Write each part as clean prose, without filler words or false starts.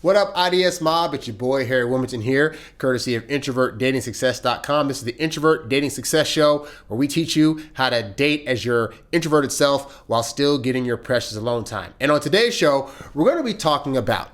What up, IDS Mob? It's your boy, HarryWilmington here, courtesy of IntrovertDatingSuccess.com. This is the Introvert Dating Success Show, where we teach you how to date as your introverted self while still getting your precious alone time. And on today's show, we're going to be talking about,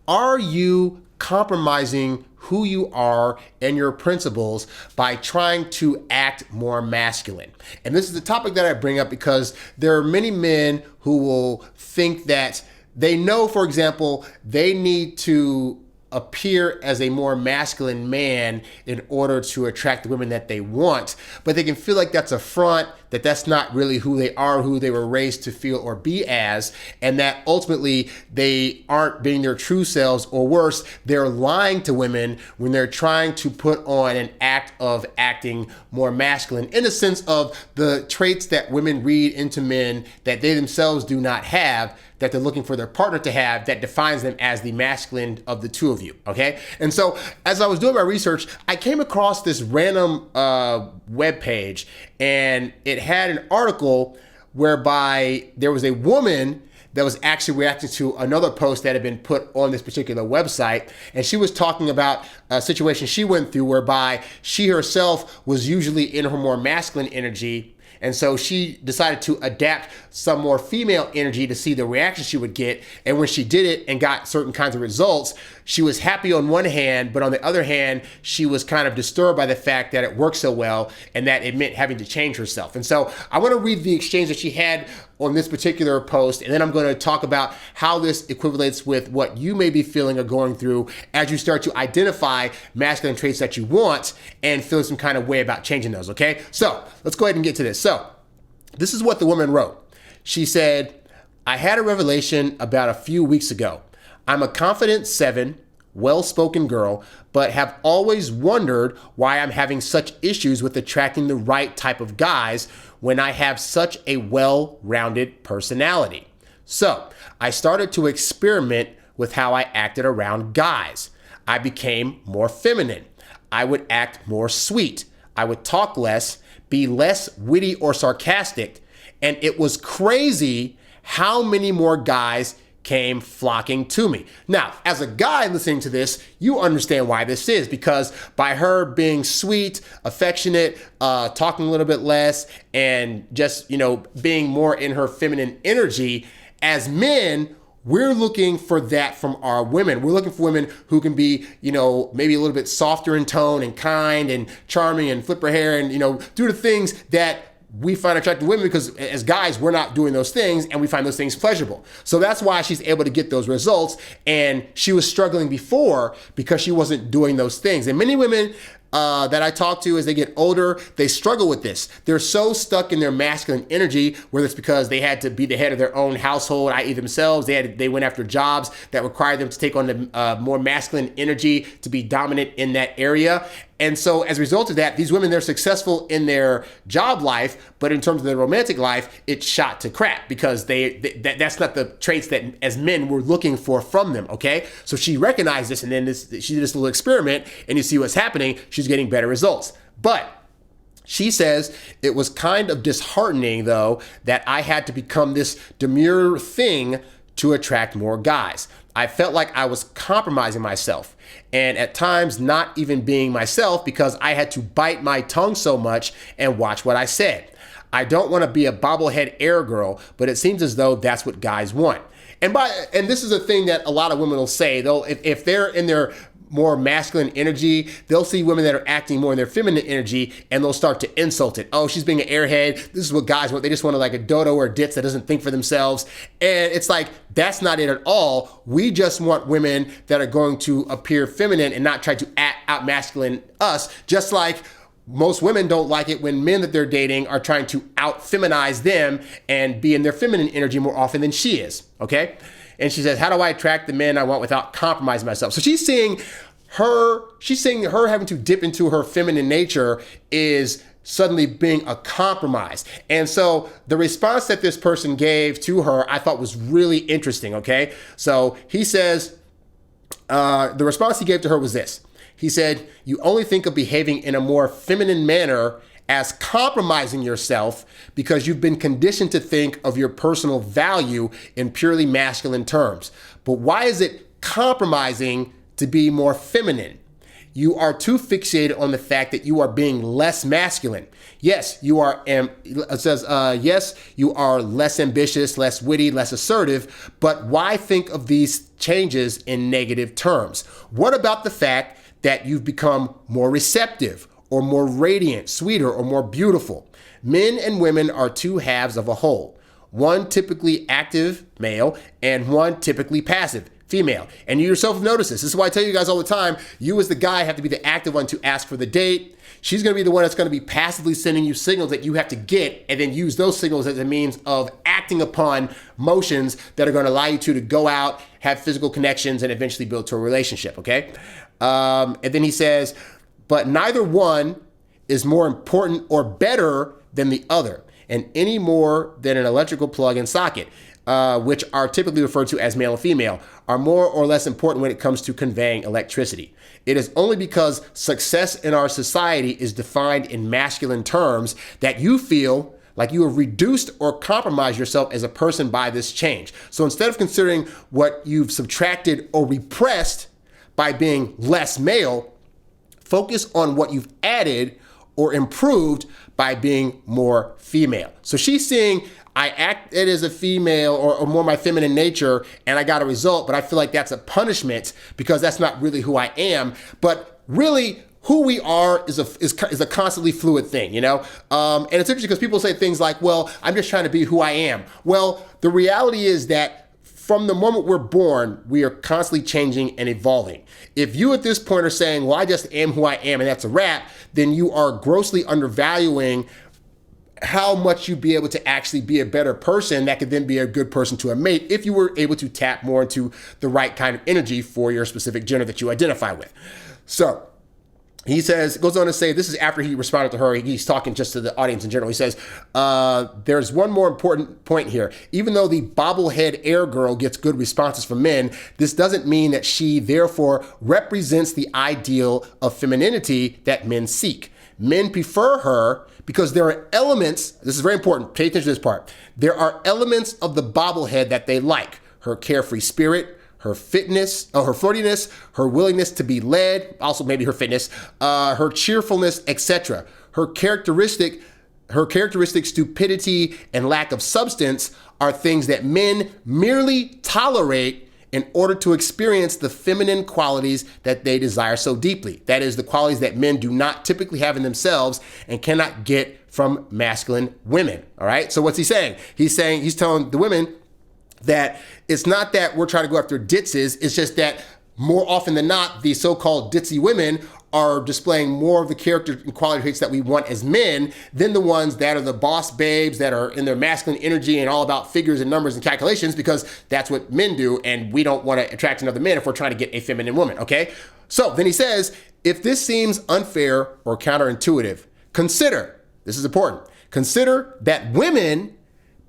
are you compromising who you are and your principles by trying to act more masculine? And this is the topic that I bring up because there are many men who will think that they know, for example, they need to appear as a more masculine man in order to attract the women that they want, but they can feel like that's a front, that that's not really who they are, who they were raised to feel or be as, and that ultimately they aren't being their true selves, or worse, they're lying to women when they're trying to put on an act of acting more masculine, in the sense of the traits that women read into men that they themselves do not have, that they're looking for their partner to have, that defines them as the masculine of the two of you, okay? And so as I was doing my research, I came across this random web page, and it had an article whereby there was a woman that was actually reacting to another post that had been put on this particular website. And she was talking about a situation she went through whereby she herself was usually in her more masculine energy. And so she decided to adapt some more female energy to see the reaction she would get. And when she did it and got certain kinds of results, she was happy on one hand, but on the other hand, she was kind of disturbed by the fact that it worked so well and that it meant having to change herself. And so I want to read the exchange that she had on this particular post, and then I'm going to talk about how this equivalates with what you may be feeling or going through as you start to identify masculine traits that you want and feel some kind of way about changing those, okay? So let's go ahead and get to this. So this is what the woman wrote. She said, "I had a revelation about a few weeks ago. I'm a confident 7, well-spoken girl, but have always wondered why I'm having such issues with attracting the right type of guys when I have such a well-rounded personality. So I started to experiment with how I acted around guys. I became more feminine. I would act more sweet. I would talk less, be less witty or sarcastic, and it was crazy how many more guys came flocking to me." Now, as a guy listening to this, you understand why this is, because by her being sweet, affectionate, talking a little bit less, and just, being more in her feminine energy, as men, we're looking for that from our women. We're looking for women who can be, maybe a little bit softer in tone and kind and charming and flip her hair and, do the things that we find attractive women, because as guys, we're not doing those things and we find those things pleasurable. So that's why she's able to get those results. And she was struggling before because she wasn't doing those things. And many women that I talk to as they get older, they struggle with this. They're so stuck in their masculine energy, whether it's because they had to be the head of their own household, i.e. themselves. They went after jobs that required them to take on the more masculine energy to be dominant in that area. And so as a result of that, these women, they're successful in their job life, but in terms of their romantic life, it's shot to crap because that's not the traits that as men we're looking for from them, okay? So she recognized this, and then she did this little experiment, and you see what's happening. She's getting better results. But she says it was kind of disheartening, though, that I had to become this demure thing to attract more guys. I felt like I was compromising myself, and at times not even being myself because I had to bite my tongue so much and watch what I said. I don't want to be a bobblehead air girl, but it seems as though that's what guys want. And this is a thing that a lot of women will say. If they're in their more masculine energy, they'll see women that are acting more in their feminine energy, and they'll start to insult it. Oh, she's being an airhead. This is what guys want. They just want like a dodo or a ditz that doesn't think for themselves. And it's like, that's not it at all. We just want women that are going to appear feminine and not try to out masculine us, just like most women don't like it when men that they're dating are trying to out feminize them and be in their feminine energy more often than she is, okay? And she says, how do I attract the men I want without compromising myself? So she's saying her having to dip into her feminine nature is suddenly being a compromise. And so the response that this person gave to her, I thought was really interesting, okay? So he says, the response he gave to her was this. He said, "You only think of behaving in a more feminine manner as compromising yourself because you've been conditioned to think of your personal value in purely masculine terms. But why is it compromising to be more feminine. You are too fixated on the fact that you are being less masculine. Yes, you are, yes, you are less ambitious, less witty, less assertive, but why think of these changes in negative terms? What about the fact that you've become more receptive or more radiant, sweeter, or more beautiful? Men and women are two halves of a whole. One typically active, male, and one typically passive, female. And you yourself have noticed this. This is why I tell you guys all the time, you as the guy have to be the active one to ask for the date. She's going to be the one that's going to be passively sending you signals that you have to get, and then use those signals as a means of acting upon motions that are going to allow you to go out, have physical connections, and eventually build to a relationship, okay? And then he says, but neither one is more important or better than the other, and any more than an electrical plug and socket, which are typically referred to as male and female, are more or less important when it comes to conveying electricity. It is only because success in our society is defined in masculine terms that you feel like you have reduced or compromised yourself as a person by this change. So instead of considering what you've subtracted or repressed by being less male, focus on what you've added or improved by being more female. So she's seeing, I acted as a female or more my feminine nature and I got a result, but I feel like that's a punishment because that's not really who I am. But really, who we are is a constantly fluid thing, you know? And it's interesting because people say things like, well, I'm just trying to be who I am. Well, the reality is that from the moment we're born, we are constantly changing and evolving. If you at this point are saying, well, I just am who I am and that's a wrap, then you are grossly undervaluing how much you'd be able to actually be a better person that could then be a good person to a mate if you were able to tap more into the right kind of energy for your specific gender that you identify with. So he says, goes on to say, this is after he responded to her. He's talking just to the audience in general. He says, there's one more important point here. Even though the bobblehead air girl gets good responses from men, this doesn't mean that she therefore represents the ideal of femininity that men seek. Men prefer her because there are elements, this is very important, pay attention to this part. There are elements of the bobblehead that they like. Her carefree spirit, her fitness, her flirtiness, her willingness to be led, also maybe her fitness, her cheerfulness, etc. Her characteristic stupidity and lack of substance are things that men merely tolerate in order to experience the feminine qualities that they desire so deeply. That is, the qualities that men do not typically have in themselves and cannot get from masculine women, all right? So what's he saying? He's telling the women that it's not that we're trying to go after ditzes, it's just that more often than not, the so-called ditzy women are displaying more of the character and quality traits that we want as men than the ones that are the boss babes that are in their masculine energy and all about figures and numbers and calculations, because that's what men do, and we don't want to attract another man if we're trying to get a feminine woman, okay? So then he says, if this seems unfair or counterintuitive, consider, this is important, consider that women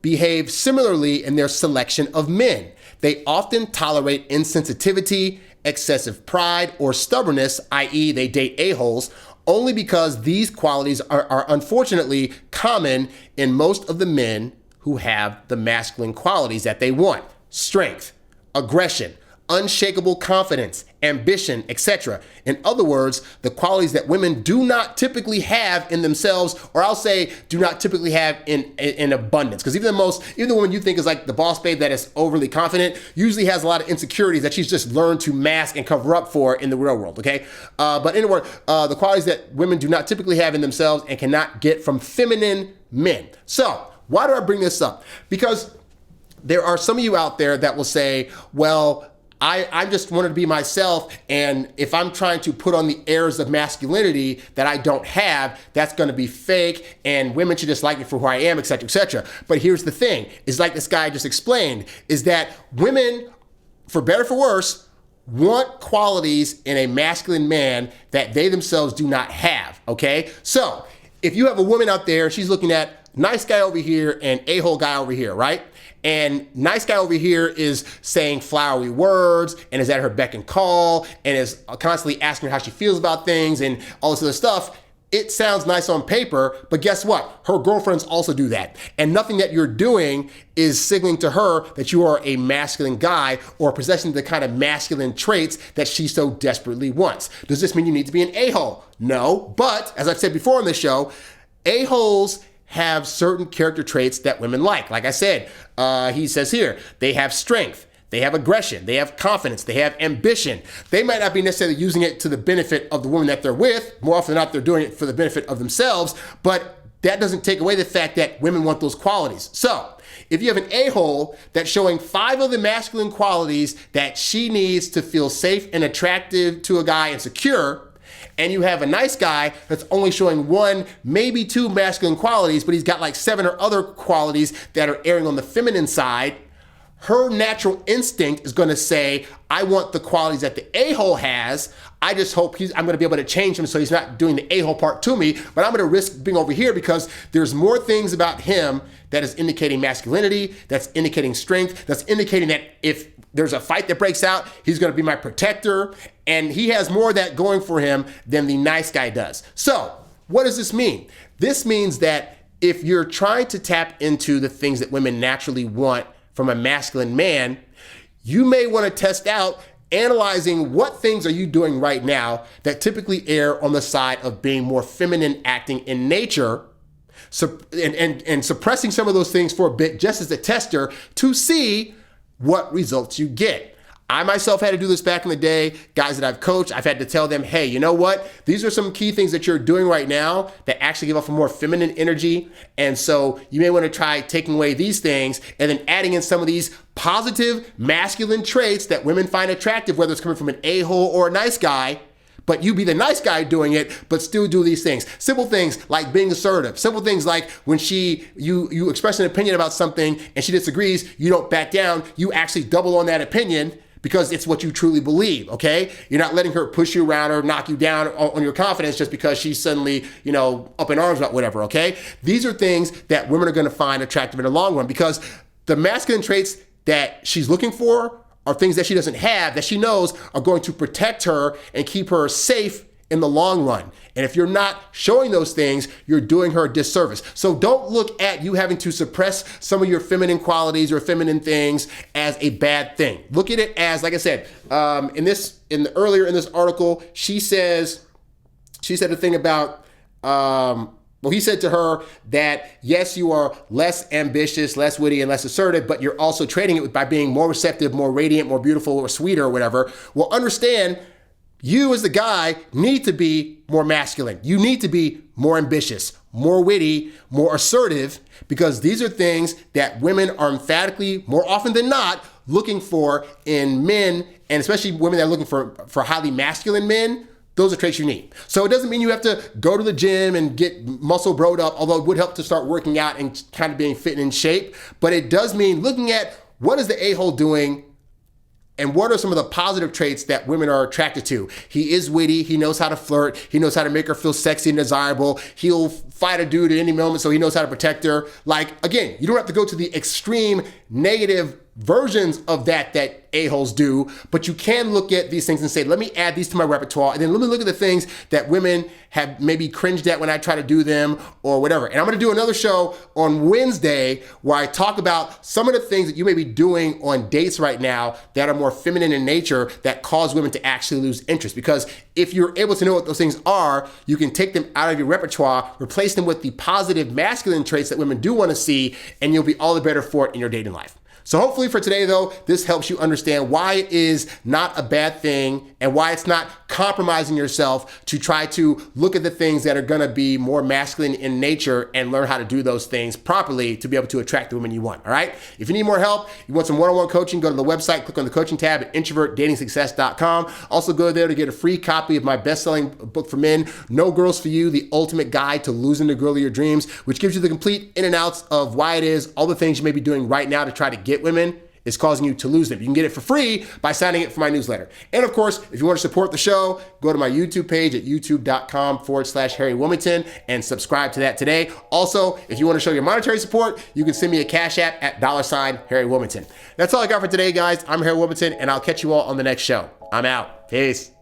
behave similarly in their selection of men. They often tolerate insensitivity, excessive pride, or stubbornness, i.e. they date a-holes, only because these qualities are unfortunately common in most of the men who have the masculine qualities that they want. Strength, aggression, unshakable confidence, ambition, etc. In other words, the qualities that women do not typically have in themselves, or I'll say do not typically have in abundance. Because even the woman you think is like the boss babe that is overly confident usually has a lot of insecurities that she's just learned to mask and cover up for in the real world, okay? But anyway, the qualities that women do not typically have in themselves and cannot get from feminine men. So why do I bring this up? Because there are some of you out there that will say, well, I just wanted to be myself, and if I'm trying to put on the airs of masculinity that I don't have, that's going to be fake, and women should just like me for who I am, etc., etc. But here's the thing, is like this guy just explained, is that women, for better or for worse, want qualities in a masculine man that they themselves do not have, okay? So if you have a woman out there, she's looking at nice guy over here and a-hole guy over here, right? And nice guy over here is saying flowery words and is at her beck and call and is constantly asking her how she feels about things and all this other stuff. it sounds nice on paper, but guess what? Her girlfriends also do that. And nothing that you're doing is signaling to her that you are a masculine guy or possessing the kind of masculine traits that she so desperately wants. Does this mean you need to be an a-hole? No, but as I've said before on this show, a-holes have certain character traits that women like. Like I said, he says here, they have strength. They have aggression, they have confidence, they have ambition. They might not be necessarily using it to the benefit of the woman that they're with. More often than not, they're doing it for the benefit of themselves, but that doesn't take away the fact that women want those qualities. So if you have an a-hole that's showing 5 of the masculine qualities that she needs to feel safe and attractive to a guy and secure, and you have a nice guy that's only showing 1, maybe 2 masculine qualities, but he's got like 7 or other qualities that are erring on the feminine side, her natural instinct is going to say, I want the qualities that the a-hole has. I just hope I'm going to be able to change him so he's not doing the a-hole part to me, but I'm going to risk being over here because there's more things about him that is indicating masculinity, that's indicating strength, that's indicating that if there's a fight that breaks out, he's going to be my protector, and he has more of that going for him than the nice guy does. So what does this mean? This means that if you're trying to tap into the things that women naturally want from a masculine man, you may want to test out analyzing what things are you doing right now that typically err on the side of being more feminine acting in nature, and suppressing some of those things for a bit just as a tester to see what results you get. I myself had to do this back in the day. Guys that I've coached, I've had to tell them, hey, you know what? These are some key things that you're doing right now that actually give off a more feminine energy. And so you may want to try taking away these things and then adding in some of these positive masculine traits that women find attractive, whether it's coming from an a-hole or a nice guy. But you be the nice guy doing it, but still do these things. Simple things like being assertive. Simple things like when you express an opinion about something and she disagrees, you don't back down. You actually double on that opinion because it's what you truly believe, okay? You're not letting her push you around or knock you down on your confidence just because she's suddenly, up in arms about whatever, okay? These are things that women are gonna find attractive in the long run because the masculine traits that she's looking for are things that she doesn't have that she knows are going to protect her and keep her safe in the long run. And if you're not showing those things, you're doing her a disservice. So don't look at you having to suppress some of your feminine qualities or feminine things as a bad thing. Look at it as, like I said, earlier in this article, she said a thing about, he said to her that, yes, you are less ambitious, less witty, and less assertive, but you're also trading it by being more receptive, more radiant, more beautiful, or sweeter, or whatever. Well, understand, you as the guy need to be more masculine. You need to be more ambitious, more witty, more assertive, because these are things that women are emphatically, more often than not, looking for in men, and especially women that are looking for highly masculine men. Those are traits you need. So it doesn't mean you have to go to the gym and get muscle broed up, although it would help to start working out and kind of being fit and in shape. But it does mean looking at what is the a-hole doing and what are some of the positive traits that women are attracted to. He is witty. He knows how to flirt. He knows how to make her feel sexy and desirable. He'll fight a dude at any moment, so he knows how to protect her. Like, again, you don't have to go to the extreme negative versions of that a-holes do, but you can look at these things and say, let me add these to my repertoire, and then let me look at the things that women have maybe cringed at when I try to do them or whatever. And I'm gonna do another show on Wednesday where I talk about some of the things that you may be doing on dates right now that are more feminine in nature that cause women to actually lose interest. Because if you're able to know what those things are, you can take them out of your repertoire, replace them with the positive masculine traits that women do wanna see, and you'll be all the better for it in your dating life. So hopefully for today, though, this helps you understand why it is not a bad thing and why it's not compromising yourself to try to look at the things that are going to be more masculine in nature and learn how to do those things properly to be able to attract the women you want, all right? If you need more help, you want some one-on-one coaching, go to the website, click on the coaching tab at introvertdatingsuccess.com. Also go there to get a free copy of my best-selling book for men, No Girls For You, The Ultimate Guide to Losing the Girl of Your Dreams, which gives you the complete in and outs of why it is, all the things you may be doing right now to try to get women is causing you to lose them. You can get it for free by signing up for my newsletter. And of course, if you want to support the show, go to my YouTube page at youtube.com/HarryWilmington and subscribe to that today. Also, if you want to show your monetary support, you can send me a Cash App at $HarryWilmington. That's all I got for today, guys. I'm Harry Wilmington, and I'll catch you all on the next show. I'm out. Peace.